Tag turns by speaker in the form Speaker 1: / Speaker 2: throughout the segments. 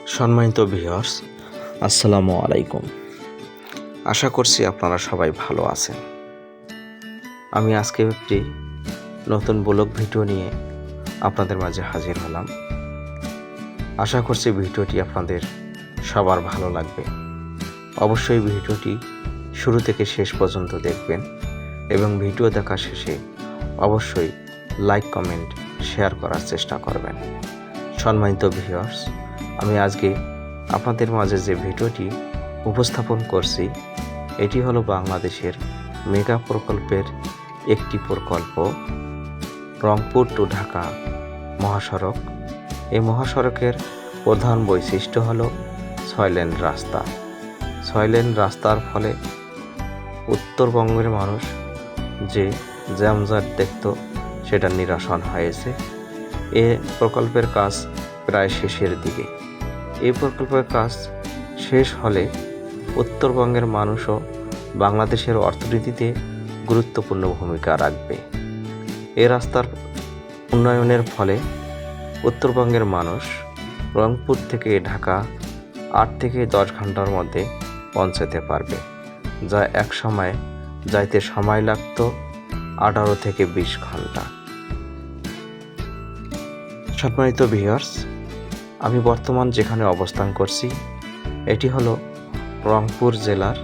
Speaker 1: সম্মানিত ভিউয়ার্স, আসসালামু আলাইকুম। আশা করছি আপনারা সবাই ভালো আছেন। আমি আজকে একটি নতুন ব্লগ ভিডিও নিয়ে আপনাদের মাঝে হাজির হলাম। আশা করছি ভিডিওটি আপনাদের সবার ভালো লাগবে। অবশ্যই ভিডিওটি শুরু থেকে শেষ পর্যন্ত দেখবেন এবং ভিডিও দেখা শেষে অবশ্যই লাইক, কমেন্ট, শেয়ার করার চেষ্টা করবেন। সম্মানিত ভিউয়ার্স, আমি আজকে আপনাদের মাঝে যে ভিডিওটি উপস্থাপন করছি এটি হলো বাংলাদেশের মেগা প্রকল্পের একটি প্রকল্প, রংপুর টু ঢাকা মহাসড়ক। এই মহাসড়কের প্রধান বৈশিষ্ট্য হলো 6 লেন রাস্তা। 6 লেন রাস্তার ফলে উত্তরবঙ্গের মানুষ যে জ্যামজট দেখত সেটা নিরসন হয়েছে। এ প্রকল্পের কাজ প্রায় শেষের দিকে। এই প্রকল্পের কাজ শেষ হলে উত্তরবঙ্গের মানুষও বাংলাদেশের অর্থনীতিতে গুরুত্বপূর্ণ ভূমিকা রাখবে। এ রাস্তার উন্নয়নের ফলে উত্তরবঙ্গের মানুষ রংপুর থেকে ঢাকা 8 থেকে 10 ঘন্টার মধ্যে পৌঁছাতে পারবে, যা এক সময় যাইতে সময় লাগত 18 থেকে 20 ঘন্টা। সম্মানিত ভিউয়ার্স, আমি বর্তমান যেখানে অবস্থান করছি এটি হলো রংপুর জেলার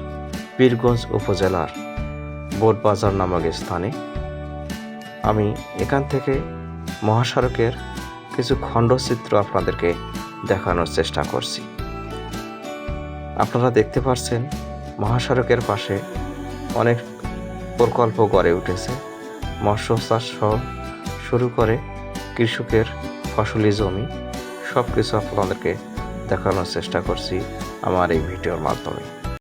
Speaker 1: পীরগঞ্জ উপজেলার বোটবাজার নামক স্থানে। আমি এখান থেকে মহাসড়কের কিছু খণ্ডচিত্র আপনাদেরকে দেখানোর চেষ্টা করছি। আপনারা দেখতে পাচ্ছেন মহাসড়কের পাশে অনেক প্রকল্প গড়ে উঠেছে। মৎস্য চাষ সহ শুরু করে কৃষকের ফসলি জমি সব কিছু আপনাদেরকে দেখানোর চেষ্টা করছি আমার এই ভিডিওর মাধ্যমে।